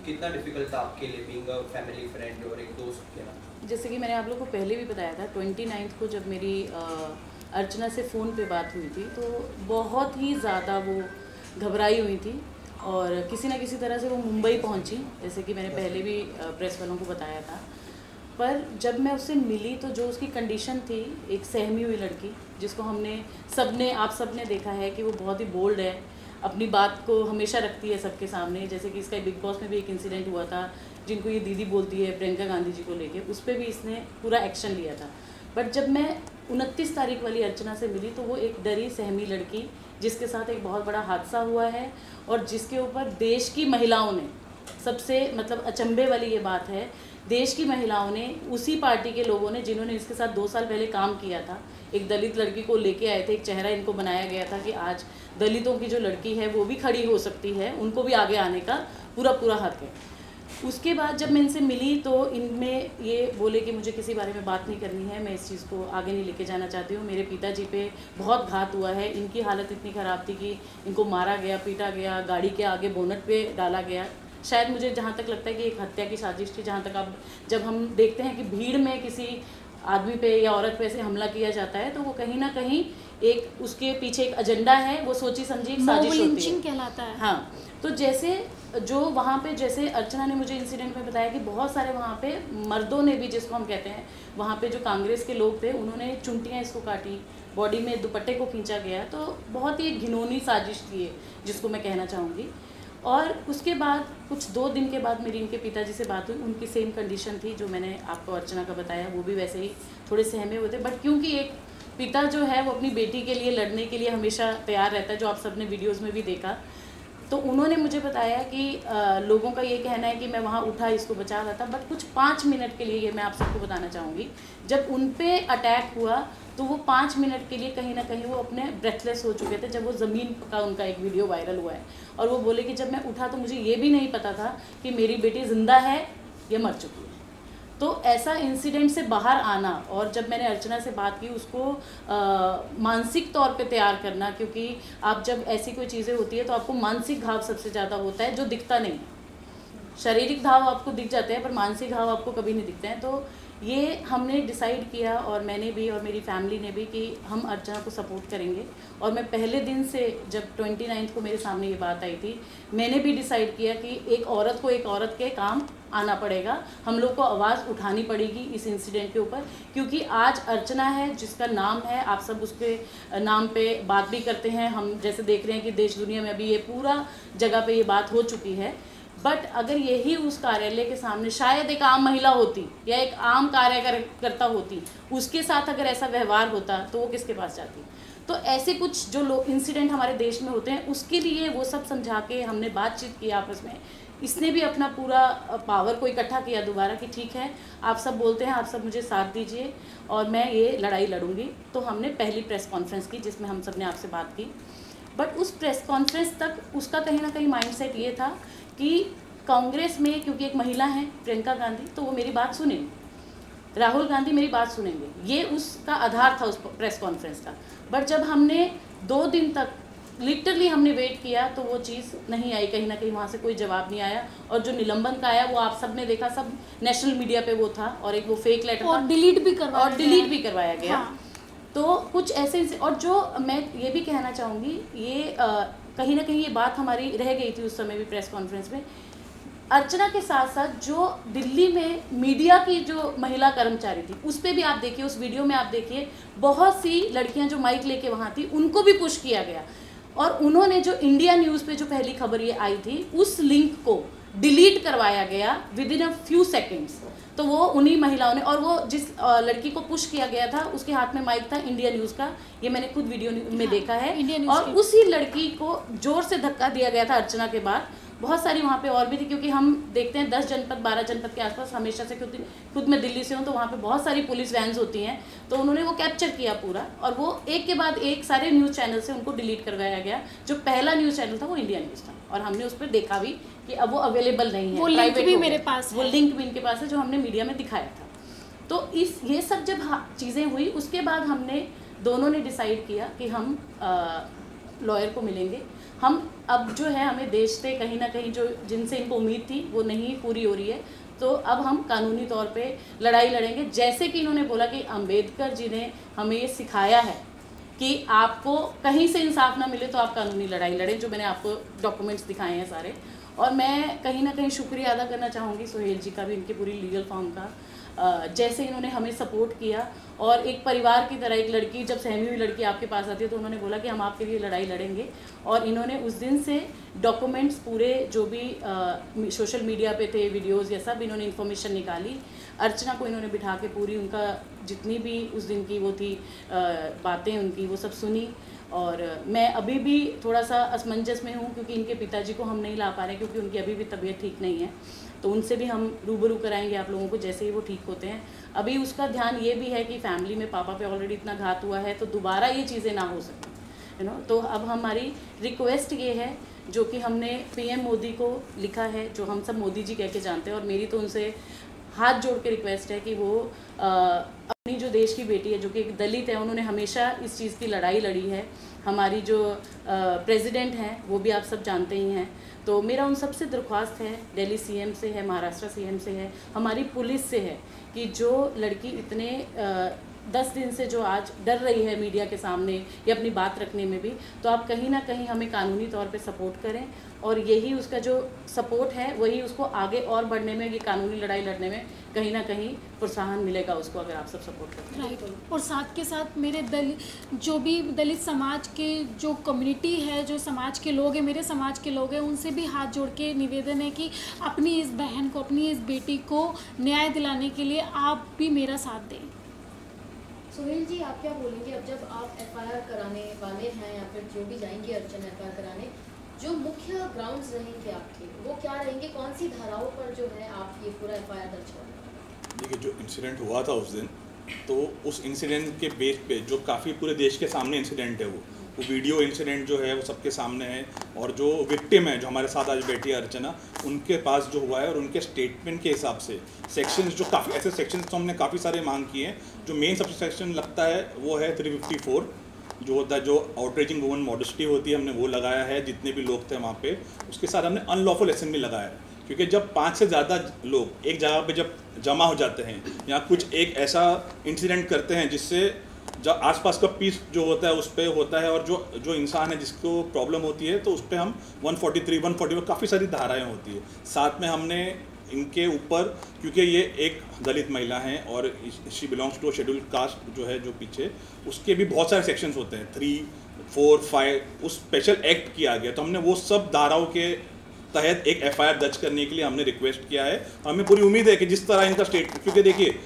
कितना डिफिकल्ट था आपके लिए बीइंग अ फैमिली फ्रेंड और एक दोस्त के नाते? जैसे कि मैंने आप लोगों को पहले भी बताया था, 29 को जब मेरी अर्चना से फ़ोन पे बात हुई थी तो बहुत ही ज़्यादा वो घबराई हुई थी और किसी न किसी तरह से वो मुंबई पहुंची, जैसे कि मैंने पहले भी प्रेस वालों को बताया था। पर जब मैं उससे मिली तो जो उसकी कंडीशन थी, एक सहमी हुई लड़की जिसको आप सबने देखा है कि वो बहुत ही बोल्ड है, अपनी बात को हमेशा रखती है सबके सामने। जैसे कि इसका बिग बॉस में भी एक इंसिडेंट हुआ था, जिनको ये दीदी बोलती है प्रियंका गांधी जी को लेके, उस पर भी इसने पूरा एक्शन लिया था। बट जब मैं 29 तारीख वाली अर्चना से मिली तो वो एक डरी सहमी लड़की जिसके साथ एक बहुत बड़ा हादसा हुआ है और जिसके ऊपर देश की महिलाओं ने, सबसे मतलब अचंभे वाली ये बात है, देश की महिलाओं ने, उसी पार्टी के लोगों ने जिन्होंने इसके साथ 2 साल पहले काम किया था, एक दलित लड़की को लेके आए थे, एक चेहरा इनको बनाया गया था कि आज दलितों की जो लड़की है वो भी खड़ी हो सकती है, उनको भी आगे आने का पूरा हक है। उसके बाद जब मैं इनसे मिली तो इनमें ये बोले कि मुझे किसी बारे में बात नहीं करनी है, मैं इस चीज़ को आगे नहीं लेके जाना चाहती हूँ, मेरे पिताजी पे बहुत घात हुआ है, इनकी हालत इतनी ख़राब थी कि इनको मारा गया, पीटा गया, गाड़ी के आगे बोनट पे डाला गया। शायद मुझे जहाँ तक लगता है कि एक हत्या की साजिश थी। जहाँ तक अब जब हम देखते हैं कि भीड़ में किसी आदमी पे या औरत पे ऐसे हमला किया जाता है तो वो कहीं ना कहीं एक उसके पीछे एक एजेंडा है, वो सोची समझी एक साजिश होती है, कहलाता है। हाँ, तो जैसे जो वहाँ पे, जैसे अर्चना ने मुझे इंसिडेंट में बताया कि बहुत सारे वहाँ पे मर्दों ने भी, जिसको हम कहते हैं, वहाँ पे जो कांग्रेस के लोग थे उन्होंने चुंटियाँ इसको काटी, बॉडी में दुपट्टे को खींचा गया, तो बहुत ही घिनौनी साजिश थी जिसको मैं कहना चाहूँगी। और उसके बाद कुछ 2 दिन के बाद मेरी इनके पिताजी से बात हुई, उनकी सेम कंडीशन थी जो मैंने आपको अर्चना का बताया, वो भी वैसे ही थोड़े सहमे हुए थे। बट क्योंकि एक पिता जो है वो अपनी बेटी के लिए लड़ने के लिए हमेशा तैयार रहता है, जो आप सबने वीडियोज़ में भी देखा, तो उन्होंने मुझे बताया कि लोगों का ये कहना है कि मैं वहाँ उठा, इसको बचा रहा था, बट कुछ 5 मिनट के लिए, ये मैं आप सबको बताना चाहूँगी, जब उन पे अटैक हुआ तो वो 5 मिनट के लिए कहीं ना कहीं वो अपने ब्रेथलेस हो चुके थे। जब वो ज़मीन का उनका एक वीडियो वायरल हुआ है और वो बोले कि जब मैं उठा तो मुझे ये भी नहीं पता था कि मेरी बेटी ज़िंदा है या मर चुकी है। तो ऐसा इंसिडेंट से बाहर आना, और जब मैंने अर्चना से बात की, उसको मानसिक तौर पे तैयार करना, क्योंकि आप जब ऐसी कोई चीज़ें होती है तो आपको मानसिक घाव सबसे ज़्यादा होता है जो दिखता नहीं है। शारीरिक घाव आपको दिख जाते हैं पर मानसिक घाव आपको कभी नहीं दिखते हैं। तो ये हमने डिसाइड किया और मैंने भी और मेरी फैमिली ने भी कि हम अर्चना को सपोर्ट करेंगे। और मैं पहले दिन से जब 29 को मेरे सामने ये बात आई थी, मैंने भी डिसाइड किया कि एक औरत को एक औरत के काम आना पड़ेगा, हम लोग को आवाज़ उठानी पड़ेगी इस इंसिडेंट के ऊपर, क्योंकि आज अर्चना है जिसका नाम है, आप सब उसके नाम पे बात भी करते हैं। हम जैसे देख रहे हैं कि देश दुनिया में अभी ये पूरा जगह पे ये बात हो चुकी है। बट अगर यही उस कार्यालय के सामने शायद एक आम महिला होती या एक आम कार्यकर्ता होती, उसके साथ अगर ऐसा व्यवहार होता तो वो किसके पास जाती। तो ऐसे कुछ जो इंसिडेंट हमारे देश में होते हैं उसके लिए वो सब समझा के हमने बातचीत की आपस में। इसने भी अपना पूरा पावर को इकट्ठा किया दोबारा कि ठीक है, आप सब बोलते हैं, आप सब मुझे साथ दीजिए और मैं ये लड़ाई लड़ूंगी। तो हमने पहली प्रेस कॉन्फ्रेंस की जिसमें हम सब ने आपसे बात की। बट उस प्रेस कॉन्फ्रेंस तक उसका कहीं ना कहीं माइंडसेट ये था कि कांग्रेस में क्योंकि एक महिला है प्रियंका गांधी, तो वो मेरी बात सुनेंगे, राहुल गांधी मेरी बात सुनेंगे, ये उसका आधार था उस प्रेस कॉन्फ्रेंस का। बट जब हमने 2 दिन तक लिटरली हमने वेट किया तो वो चीज़ नहीं आई, कहीं ना कहीं वहाँ से कोई जवाब नहीं आया। और जो निलंबन का आया वो आप सब ने देखा, सब नेशनल मीडिया पे वो था और एक वो फेक लेटर और डिलीट भी करवाया गया। हाँ। तो कुछ ऐसे और जो मैं ये भी कहना चाहूँगी, ये कहीं ना कहीं ये बात हमारी रह गई थी उस समय भी प्रेस कॉन्फ्रेंस में। अर्चना के साथ साथ जो दिल्ली में मीडिया की जो महिला कर्मचारी थी उस पर भी आप देखिए, उस वीडियो में आप देखिए, बहुत सी लड़कियां जो माइक लेके वहाँ थी उनको भी पुश किया गया। और उन्होंने जो इंडिया न्यूज़ पे जो पहली खबर ये आई थी उस लिंक को डिलीट करवाया गया विदिन अ फ्यू सेकेंड्स। तो वो उन्हीं महिलाओं ने, और वो जिस लड़की को पुश किया गया था उसके हाथ में माइक था इंडिया न्यूज़ का, ये मैंने खुद वीडियो में देखा है। और उसी लड़की को जोर से धक्का दिया गया था अर्चना के बाद। बहुत सारी वहाँ पे और भी थी, क्योंकि हम देखते हैं 10 जनपद 12 जनपद के आसपास हमेशा से, खुद मैं दिल्ली से हूँ, तो वहाँ पे बहुत सारी पुलिस वैन्स होती हैं। तो उन्होंने वो कैप्चर किया पूरा और वो एक के बाद एक सारे न्यूज़ चैनल से उनको डिलीट करवाया गया। जो पहला न्यूज़ चैनल था वो इंडिया न्यूज़ था और हमने उस पर देखा भी कि अब वो अवेलेबल नहीं है, वो लिंक भी मेरे पास, वो लिंक भी इनके पास है जो हमने मीडिया में दिखाया था। तो ये सब जब चीज़ें हुई उसके बाद हमने दोनों ने डिसाइड किया कि हम लॉयर को मिलेंगे। हम अब जो है हमें देश से कहीं ना कहीं जो जिनसे इनको उम्मीद थी वो नहीं पूरी हो रही है, तो अब हम कानूनी तौर पे लड़ाई लड़ेंगे। जैसे कि इन्होंने बोला कि अंबेडकर जी ने हमें ये सिखाया है कि आपको कहीं से इंसाफ ना मिले तो आप कानूनी लड़ाई लड़ें, जो मैंने आपको डॉक्यूमेंट्स दिखाए हैं सारे। और मैं कहीं ना कहीं शुक्रिया अदा करना चाहूँगी सोहेल जी का भी, इनकी पूरी लीगल फॉर्म का, जैसे इन्होंने हमें सपोर्ट किया। और एक परिवार की तरह, एक लड़की जब सहमी हुई लड़की आपके पास आती है तो उन्होंने बोला कि हम आपके लिए लड़ाई लड़ेंगे। और इन्होंने उस दिन से डॉक्यूमेंट्स पूरे जो भी सोशल मीडिया पे थे, वीडियोस, ये सब इन्होंने इन्फॉर्मेशन निकाली। अर्चना को इन्होंने बिठा के पूरी उनका जितनी भी उस दिन की वो थी बातें उनकी, वो सब सुनी। और मैं अभी भी थोड़ा सा असमंजस में हूँ क्योंकि इनके पिताजी को हम नहीं ला पा रहे क्योंकि उनकी अभी भी तबीयत ठीक नहीं है। तो उनसे भी हम रूबरू कराएंगे आप लोगों को जैसे ही वो ठीक होते हैं। अभी उसका ध्यान ये भी है कि फैमिली में पापा पे ऑलरेडी इतना घात हुआ है तो दोबारा ये चीज़ें ना हो सकें, यू नो। तो अब हमारी रिक्वेस्ट ये है जो कि हमने पीएम मोदी को लिखा है, जो हम सब मोदी जी कह के जानते हैं, और मेरी तो उनसे हाथ जोड़ के रिक्वेस्ट है कि वो अपनी जो देश की बेटी है जो कि एक दलित है, उन्होंने हमेशा इस चीज़ की लड़ाई लड़ी है। हमारी जो प्रेसिडेंट हैं वो भी आप सब जानते ही हैं। तो मेरा उन सबसे दरख्वास्त है, दिल्ली सीएम से है, महाराष्ट्र सीएम से है, हमारी पुलिस से है कि जो लड़की इतने 10 दिन से जो आज डर रही है मीडिया के सामने या अपनी बात रखने में भी, तो आप कहीं ना कहीं हमें कानूनी तौर पे सपोर्ट करें। और यही उसका जो सपोर्ट है वही उसको आगे और बढ़ने में, ये कानूनी लड़ाई लड़ने में कहीं ना कहीं प्रोत्साहन मिलेगा उसको, अगर आप सब सपोर्ट करते हैं। राइट। और साथ के साथ मेरे जो भी दलित समाज के जो कम्युनिटी है, जो समाज के लोग हैं, मेरे समाज के लोग हैं, उनसे भी हाथ जोड़ के निवेदन है कि अपनी इस बहन को, अपनी इस बेटी को न्याय दिलाने के लिए आप भी मेरा साथ दें। सोहेल जी, आप क्या बोलेंगे अब जब आप एफआईआर कराने वाले हैं या फिर जो भी जाएंगे अर्चना एफआईआर कराने, जो मुख्य ग्राउंड्स रहेंगे आपके वो क्या रहेंगे? कौन सी धाराओं पर जो है आप ये पूरा एफआईआर दर्ज करेंगे? देखिए, जो इंसिडेंट हुआ था उस दिन, तो उस इंसिडेंट के बेस पे जो काफ़ी पूरे देश के सामने इंसिडेंट है वो वीडियो इंसिडेंट जो है वो सबके सामने है। और जो विक्टिम है जो हमारे साथ आज बैठी है अर्चना, उनके पास जो हुआ है और उनके स्टेटमेंट के हिसाब से सेक्शंस, जो काफ़ी ऐसे सेक्शंस तो हमने काफ़ी सारे मांग किए हैं। जो मेन सबसे सेक्शन लगता है वो है 354 जो होता है, जो आउटरेजिंग वुमन मॉडेस्टी होती है, हमने वो लगाया है। जितने भी लोग थे वहाँ पे, उसके साथ हमने अनलॉफुल असेंबली लगाया है क्योंकि जब 5 से ज़्यादा लोग एक जगह पे जब जमा हो जाते हैं या कुछ एक ऐसा इंसिडेंट करते हैं जिससे जो आसपास का पीस जो होता है उस पर होता है, और जो इंसान है जिसको प्रॉब्लम होती है तो उस पर हम 143, 141 काफ़ी सारी धाराएं होती है। साथ में हमने इनके ऊपर, क्योंकि ये एक दलित महिला हैं और she belongs to schedule caste जो है जो पीछे, उसके भी बहुत सारे सेक्शंस होते हैं 3, 4, 5, उस स्पेशल एक्ट किया गया। तो हमने वो सब धाराओं के तहत एक FIR दर्ज करने के लिए हमने रिक्वेस्ट किया है। हमें पूरी उम्मीद है कि जिस तरह इनका स्टेट, क्योंकि देखिए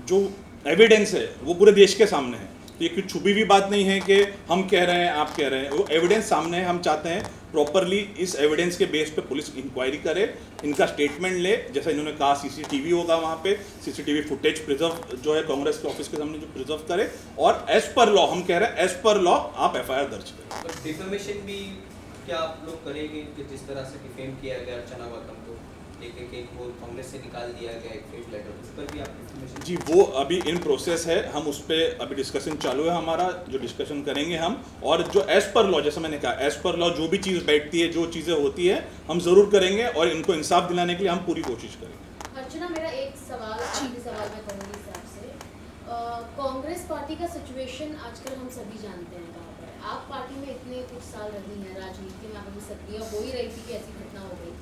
जो एविडेंस है वो पूरे देश के सामने है, तो ये कुछ छुपी हुई बात नहीं है कि हम कह रहे हैं आप कह रहे हैं, वो एविडेंस सामने है। हम चाहते हैं प्रॉपरली इस एविडेंस के बेस पे पुलिस इंक्वायरी करे, इनका स्टेटमेंट ले, जैसा इन्होंने कहा CCTV होगा वहाँ पे, CCTV फुटेज प्रिजर्व जो है कांग्रेस के ऑफिस के सामने जो प्रिजर्व करे, और एज पर लॉ, हम कह रहे हैं एज पर लॉ आप FIR दर्ज करें। डिफेमेशन भी क्या आप लोग करेंगे कि जिस तरह से डिफेम किया गया अर्चना गौतम को, एक वो कांग्रेस से निकाल दिया गया एक फेक लेटर, उस पर भी आप डिफेमेशन? जी वो अभी इन प्रोसेस है, हम उस पर अभी डिस्कशन चालू है हमारा, जो डिस्कशन करेंगे हम, और जो एज पर लॉ, जैसे मैंने कहा एज पर लॉ जो भी चीज़ बैठती है, जो चीज़ें होती है हम ज़रूर करेंगे, और इनको इंसाफ दिलाने के लिए हम पूरी कोशिश करेंगे। अर्चना, मेरा एक सवाल, आखिरी सवाल मैं कहूँगी इस आपसे। कांग्रेस पार्टी का सिचुएशन आजकल हम सभी जानते हैं कहाँ पर है। आप पार्टी में इतने कुछ साल रही हैं, राजनीति में आप अभी सक्रिय हो ही रही थी कि ऐसी घटना हो गई।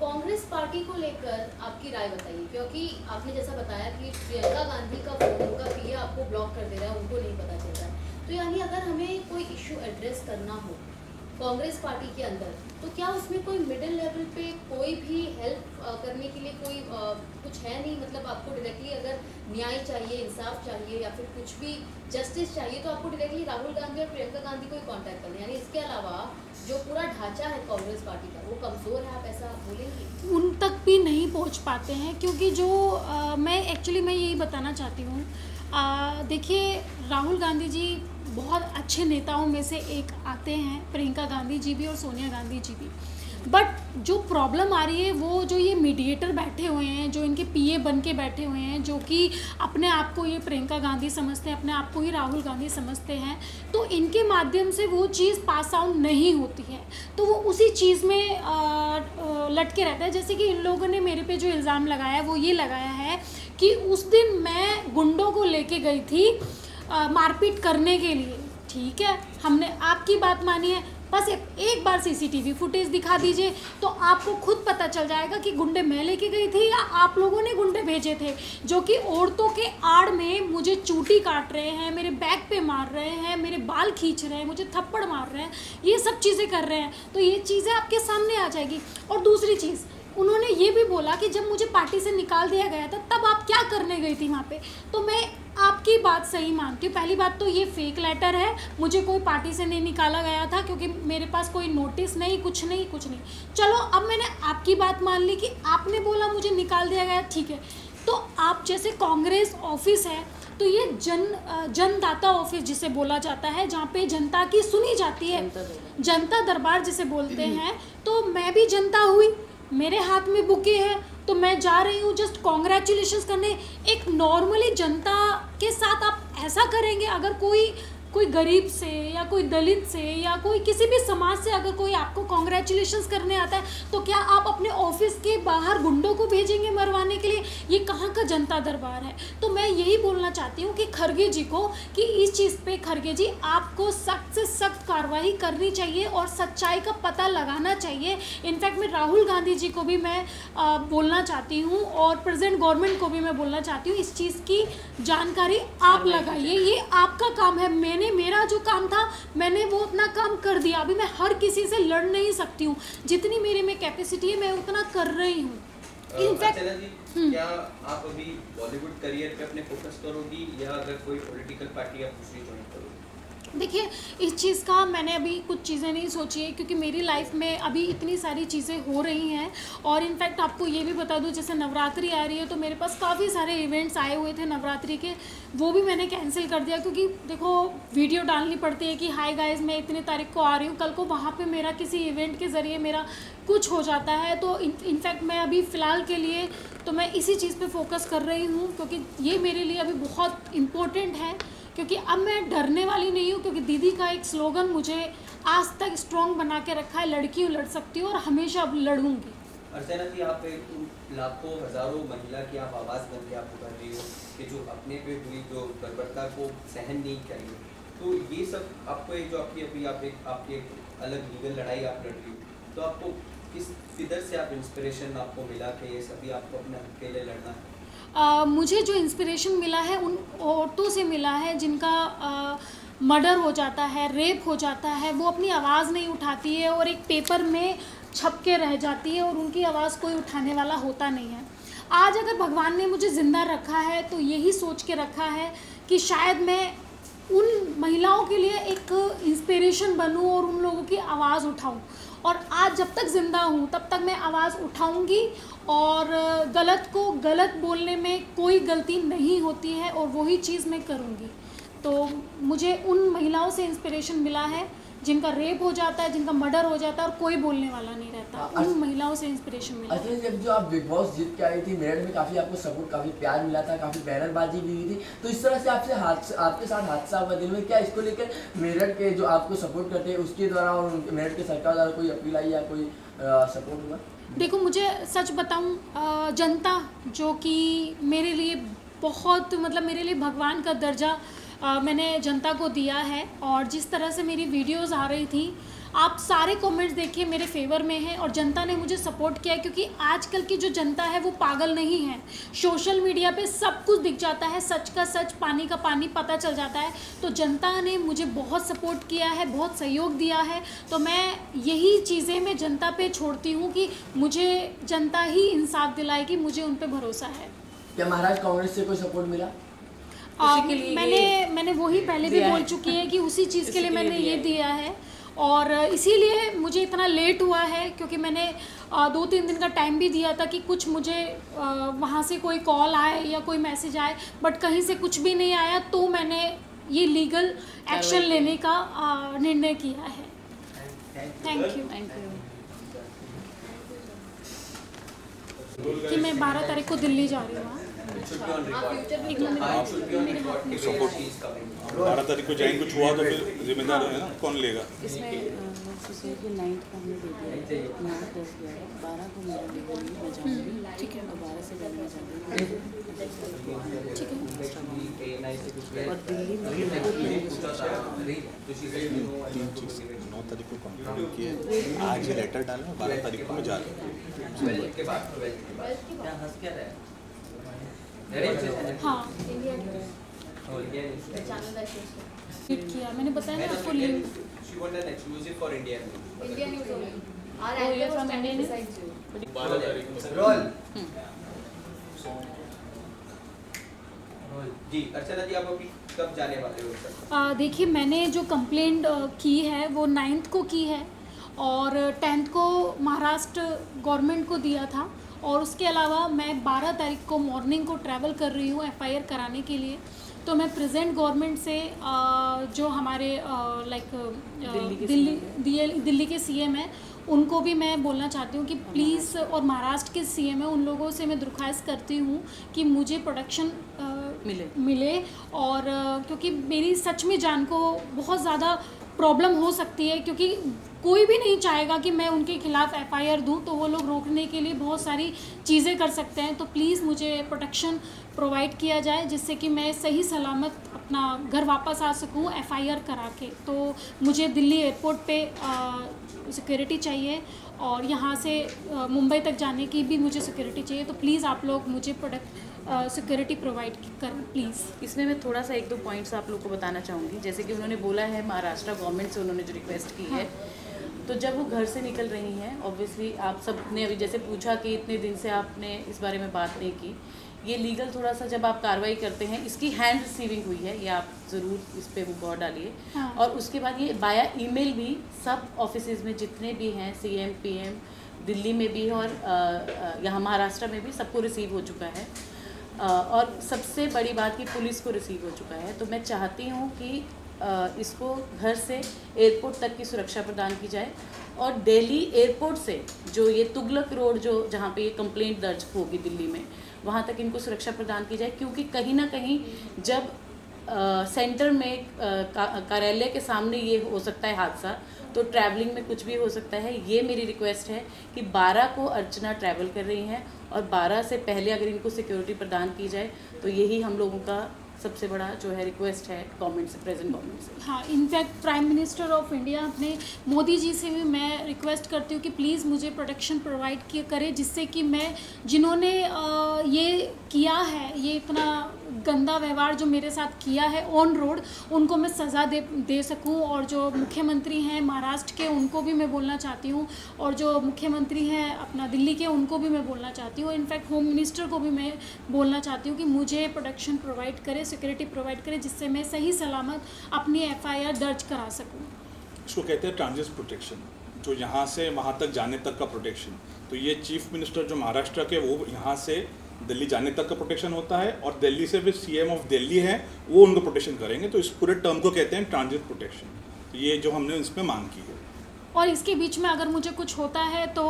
कांग्रेस पार्टी को लेकर आपकी राय बताइए, क्योंकि आपने जैसा बताया कि प्रियंका गांधी का फोन होगा कि ये आपको ब्लॉक कर दे रहा है, उनको नहीं पता चल रहा है। तो यानी अगर हमें कोई इशू एड्रेस करना हो कांग्रेस पार्टी के अंदर, तो क्या उसमें कोई मिडिल लेवल पे कोई भी हेल्प करने के लिए कोई कुछ है नहीं? मतलब आपको डायरेक्टली अगर न्याय चाहिए, इंसाफ चाहिए, या फिर कुछ भी जस्टिस चाहिए, तो आपको डायरेक्टली राहुल गांधी और प्रियंका गांधी को ही कॉन्टैक्ट करना है। यानी इसके अलावा जो पूरा ढांचा है कांग्रेस पार्टी का वो कमज़ोर है, आप ऐसा बोलेंगे? उन तक भी नहीं पहुंच पाते हैं, क्योंकि जो मैं यही बताना चाहती हूँ, देखिए राहुल गांधी जी बहुत अच्छे नेताओं में से एक आते हैं, प्रियंका गांधी जी भी और सोनिया गांधी जी भी, बट जो प्रॉब्लम आ रही है वो जो ये मीडिएटर बैठे हुए हैं, जो इनके PA बन के बैठे हुए हैं, जो कि अपने आप को ये प्रियंका गांधी समझते हैं, अपने आप को ही राहुल गांधी समझते हैं, तो इनके माध्यम से वो चीज़ पास आउट नहीं होती है, तो वो उसी चीज़ में लटके रहता है। जैसे कि इन लोगों ने मेरे पे जो इल्ज़ाम लगाया है वो ये लगाया है कि उस दिन मैं गुंडों को लेके गई थी मारपीट करने के लिए। ठीक है, हमने आपकी बात मानी है, बस एक बार CCTV फुटेज दिखा दीजिए तो आपको खुद पता चल जाएगा कि गुंडे मैं लेके गई थी या आप लोगों ने गुंडे भेजे थे, जो कि औरतों के आड़ में मुझे चूटी काट रहे हैं, मेरे बैक पे मार रहे हैं, मेरे बाल खींच रहे हैं, मुझे थप्पड़ मार रहे हैं, ये सब चीज़ें कर रहे हैं। तो ये चीज़ें आपके सामने आ जाएगी। और दूसरी चीज़, उन्होंने ये भी बोला कि जब मुझे पार्टी से निकाल दिया गया था तब आप क्या करने गई थी वहाँ पे। तो मैं आपकी बात सही मानती हूँ। पहली बात तो ये फेक लेटर है, मुझे कोई पार्टी से नहीं निकाला गया था, क्योंकि मेरे पास कोई नोटिस नहीं, कुछ नहीं। चलो अब मैंने आपकी बात मान ली कि आपने बोला मुझे निकाल दिया गया, ठीक है। तो आप जैसे कांग्रेस ऑफिस है तो ये जनदाता ऑफिस जिसे बोला जाता है, जहाँ पे जनता की सुनी जाती है, जनता दरबार जिसे बोलते हैं। तो मैं भी जनता हुई, मेरे हाथ में बुके है, तो मैं जा रही हूँ जस्ट कॉन्ग्रेचुलेशंस करने। एक नॉर्मली जनता के साथ आप ऐसा करेंगे? अगर कोई गरीब से या कोई दलित से या कोई किसी भी समाज से अगर कोई आपको कॉन्ग्रेचुलेशंस करने आता है, तो क्या आप अपने ऑफिस के बाहर गुंडों को भेजेंगे मरवाने के लिए? ये कहाँ का जनता दरबार है? तो मैं यही बोलना चाहती हूँ कि खड़गे जी को, कि इस चीज़ पे खड़गे जी आपको सख्त से सख्त कार्रवाई करनी चाहिए और सच्चाई का पता लगाना चाहिए। इनफैक्ट मैं राहुल गांधी जी को भी मैं बोलना चाहती हूँ और प्रेजेंट गवर्नमेंट को भी मैं बोलना चाहती हूँ, इस चीज़ की जानकारी आप लगाइए, ये आपका काम है। मेरा जो काम था मैंने वो अपना काम कर दिया। अभी मैं हर किसी से लड़ नहीं सकती हूँ, जितनी मेरे में कैपेसिटी है मैं उतना कर रही हूँ। इनफैक्ट क्या आप अभी बॉलीवुड करियर पे अपने फोकस करोगी या अगर कोई पॉलिटिकल पार्टी आप दूसरी ज्वाइन करोगी? देखिए, इस चीज़ का मैंने अभी कुछ चीज़ें नहीं सोची है, क्योंकि मेरी लाइफ में अभी इतनी सारी चीज़ें हो रही हैं। और इनफैक्ट आपको ये भी बता दूं, जैसे नवरात्रि आ रही है तो मेरे पास काफ़ी सारे इवेंट्स आए हुए थे नवरात्रि के, वो भी मैंने कैंसिल कर दिया, क्योंकि देखो वीडियो डालनी पड़ती है कि हाय गाइस मैं इतनी तारीख को आ रही हूँ, कल को वहाँ पर मेरा किसी इवेंट के ज़रिए मेरा कुछ हो जाता है। तो इनफैक्ट मैं अभी फ़िलहाल के लिए तो मैं इसी चीज़ पर फोकस कर रही हूँ, क्योंकि ये मेरे लिए अभी बहुत इम्पोर्टेंट है। क्योंकि अब मैं डरने वाली नहीं हूँ, क्योंकि दीदी का एक स्लोगन मुझे आज तक स्ट्रॉन्ग बना के रखा है, लड़की हूँ लड़ सकती हूँ और हमेशा अब लड़ूंगी। अर्चना जी, आप एक लाखों हजारों महिला की आप आवाज़ बन के आप उभर रही हो कि जो अपने पे हुई जो बर्बरता को सहन नहीं करेंगे, तो ये सब आपको एक जो आपकी अभी आपकी एक अलग लीगल लड़ाई आप लड़ रही हो, तो आपको किधर से आप इंस्पिरेशन आपको मिला कि ये सभी आपको अपने हक के लिए लड़ना है? मुझे जो इंस्पिरेशन मिला है उन औरतों से मिला है जिनका मर्डर हो जाता है, रेप हो जाता है, वो अपनी आवाज़ नहीं उठाती है और एक पेपर में छप के रह जाती है और उनकी आवाज़ कोई उठाने वाला होता नहीं है। आज अगर भगवान ने मुझे ज़िंदा रखा है तो यही सोच के रखा है कि शायद मैं उन महिलाओं के लिए एक इंस्पिरेशन बनूं और उन लोगों की आवाज़ उठाऊं। और आज जब तक ज़िंदा हूं तब तक मैं आवाज़ उठाऊंगी और गलत को गलत बोलने में कोई गलती नहीं होती है और वही चीज़ मैं करूंगी। तो मुझे उन महिलाओं से इंस्पिरेशन मिला है जिनका रेप हो जाता है, जिनका मर्डर हो जाता है और कोई बोलने वाला नहीं रहता, उन महिलाओं से इंस्पिरेशन मिला। अच्छा, जब जो आप बिग बॉस जीत के आई थी, मेरठ में काफ़ी आपको सपोर्ट, काफ़ी प्यार मिला था, काफ़ी बैनरबाजी भी हुई थी, तो इस तरह से आपके साथ हादसा हुआ दिल में, क्या इसको लेकर मेरठ के जो आपको सपोर्ट करते हैं उसके द्वारा और मेरठ के सरकार द्वारा कोई अपील आई या कोई सपोर्ट हुआ? देखो, मुझे सच बताऊं, जनता जो कि मेरे लिए बहुत मतलब मेरे लिए भगवान का दर्जा मैंने जनता को दिया है, और जिस तरह से मेरी वीडियोस आ रही थी, आप सारे कमेंट्स देखिए मेरे फेवर में हैं और जनता ने मुझे सपोर्ट किया है, क्योंकि आजकल की जो जनता है वो पागल नहीं है। सोशल मीडिया पे सब कुछ दिख जाता है, सच का सच, पानी का पानी पता चल जाता है। तो जनता ने मुझे बहुत सपोर्ट किया है, बहुत सहयोग दिया है। तो मैं यही चीज़ें मैं जनता पे छोड़ती हूँ कि मुझे जनता ही इंसाफ दिलाएगी, मुझे उन पर भरोसा है। क्या महाराष्ट्र कांग्रेस से कोई सपोर्ट मिला? मैंने वही पहले भी बोल चुकी है कि उसी चीज़ के लिए मैंने ये दिया है, और इसीलिए मुझे इतना लेट हुआ है, क्योंकि मैंने 2-3 दिन का टाइम भी दिया था कि कुछ मुझे वहाँ से कोई कॉल आए या कोई मैसेज आए, बट कहीं से कुछ भी नहीं आया। तो मैंने ये लीगल एक्शन लेने का निर्णय किया है। Thank you. कि मैं 12 तारीख को दिल्ली जा रही हूँ। 12 तारीख को जाएंगे, कुछ हुआ तो फिर जिम्मेदार है ना, कौन लेगा? इसमें 9 का हमने दे दिया, 9, 10, 11, 12 को मेरा लीगल मैं जाऊँगी, ठीक है, और 12 से पहले मैं जाऊँगी, ठीक है। और दिल्ली में 9 तारीख को कंप्लेंट किया, आज ये लेटर डाला, 12 तारीख को मैं जा रहा हूँ। हाँ, किया मैंने बताया ना आपको लीव। जी अर्चना जी, आप अभी कब जाने वाले हो? देखिए, मैंने जो कंप्लेंट की है वो 9th को की है और 10th को महाराष्ट्र गवर्नमेंट को दिया था, और उसके अलावा मैं 12 तारीख को मॉर्निंग को ट्रैवल कर रही हूँ FIR कराने के लिए। तो मैं प्रेजेंट गवर्नमेंट से जो हमारे दिल्ली के CM हैं, उनको भी मैं बोलना चाहती हूँ कि प्लीज़, और महाराष्ट्र के CM हैं, उन लोगों से मैं दरख्वास्त करती हूँ कि मुझे प्रोटेक्शन मिले, और क्योंकि मेरी सच में जान को बहुत ज़्यादा प्रॉब्लम हो सकती है, क्योंकि कोई भी नहीं चाहेगा कि मैं उनके खिलाफ़ FIR दूं, तो वो लोग रोकने के लिए बहुत सारी चीज़ें कर सकते हैं। तो प्लीज़ मुझे प्रोटेक्शन प्रोवाइड किया जाए, जिससे कि मैं सही सलामत अपना घर वापस आ सकूं FIR करा के। तो मुझे दिल्ली एयरपोर्ट पे सिक्योरिटी चाहिए, और यहाँ से मुंबई तक जाने की भी मुझे सिक्योरिटी चाहिए। तो प्लीज़ आप लोग मुझे सिक्योरिटी प्रोवाइड करें प्लीज़। इसमें मैं थोड़ा सा 1-2 पॉइंट्स आप लोग को बताना चाहूँगी। जैसे कि उन्होंने बोला है महाराष्ट्र गवर्नमेंट से उन्होंने जो रिक्वेस्ट की है, तो जब वो घर से निकल रही हैं, ऑब्वियसली आप सब ने अभी जैसे पूछा कि इतने दिन से आपने इस बारे में बात नहीं की, ये लीगल थोड़ा सा जब आप कार्रवाई करते हैं, इसकी हैंड रिसीविंग हुई है, ये आप ज़रूर इस पर वो गौर डालिए। हाँ। और उसके बाद ये बाया ईमेल भी सब ऑफिसेज़ में जितने भी हैं, CM PM दिल्ली में भी और यहाँ महाराष्ट्र में भी सबको रिसीव हो चुका है। और सबसे बड़ी बात कि पुलिस को रिसीव हो चुका है। तो मैं चाहती हूँ कि इसको घर से एयरपोर्ट तक की सुरक्षा प्रदान की जाए, और दिल्ली एयरपोर्ट से जो ये तुगलक रोड जो जहाँ पे ये कंप्लेंट दर्ज होगी दिल्ली में, वहाँ तक इनको सुरक्षा प्रदान की जाए, क्योंकि कहीं ना कहीं जब सेंटर में कार्यालय के सामने ये हो सकता है हादसा, तो ट्रैवलिंग में कुछ भी हो सकता है। ये मेरी रिक्वेस्ट है कि 12 को अर्चना ट्रैवल कर रही हैं और 12 से पहले अगर इनको सिक्योरिटी प्रदान की जाए तो यही हम लोगों का सबसे बड़ा जो है रिक्वेस्ट है गवर्नमेंट से, प्रेजेंट गवर्नमेंट से। हाँ, in fact prime minister of India अपने मोदी जी से भी मैं रिक्वेस्ट करती हूँ कि प्लीज़ मुझे प्रोटेक्शन प्रोवाइड करें, जिससे कि मैं जिन्होंने ये किया है, ये इतना गंदा व्यवहार जो मेरे साथ किया है ऑन रोड, उनको मैं सज़ा दे सकूं। और जो मुख्यमंत्री हैं महाराष्ट्र के, उनको भी मैं बोलना चाहती हूँ, और जो मुख्यमंत्री हैं अपना दिल्ली के, उनको भी मैं बोलना चाहती हूँ। इनफैक्ट होम मिनिस्टर को भी मैं बोलना चाहती हूँ कि मुझे प्रोटेक्शन प्रोवाइड करें, सिक्योरिटी प्रोवाइड करें, जिससे मैं सही सलामत अपनी FIR दर्ज करा सकूँ। इसको कहते हैं ट्रांजिट प्रोटेक्शन, जो यहाँ से वहाँ तक जाने तक का प्रोटेक्शन। तो ये चीफ मिनिस्टर जो महाराष्ट्र के, वो यहाँ से दिल्ली जाने तक का प्रोटेक्शन होता है, और दिल्ली से भी CM ऑफ दिल्ली है, वो उनको प्रोटेक्शन करेंगे। तो इस पूरे टर्म को कहते हैं ट्रांजिट प्रोटेक्शन। तो ये जो हमने इसमें मांग की है। और इसके बीच में अगर मुझे कुछ होता है तो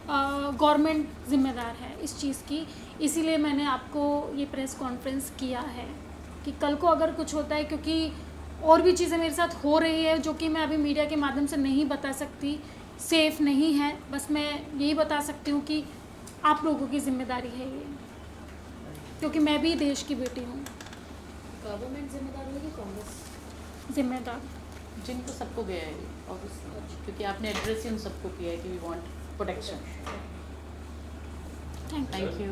गवर्नमेंट जिम्मेदार है इस चीज़ की। इसीलिए मैंने आपको ये प्रेस कॉन्फ्रेंस किया है कि कल को अगर कुछ होता है, क्योंकि और भी चीज़ें मेरे साथ हो रही है जो कि मैं अभी मीडिया के माध्यम से नहीं बता सकती, सेफ़ नहीं है। बस मैं यही बता सकती हूँ कि आप लोगों की जिम्मेदारी है ये, क्योंकि मैं भी देश की बेटी हूँ। गवर्नमेंट जिम्मेदार होगी, कांग्रेस जिम्मेदार, जिनको सबको गया है ऑब्वियसली, क्योंकि आपने एड्रेस ही उन सबको किया है कि we want protection. Thank you.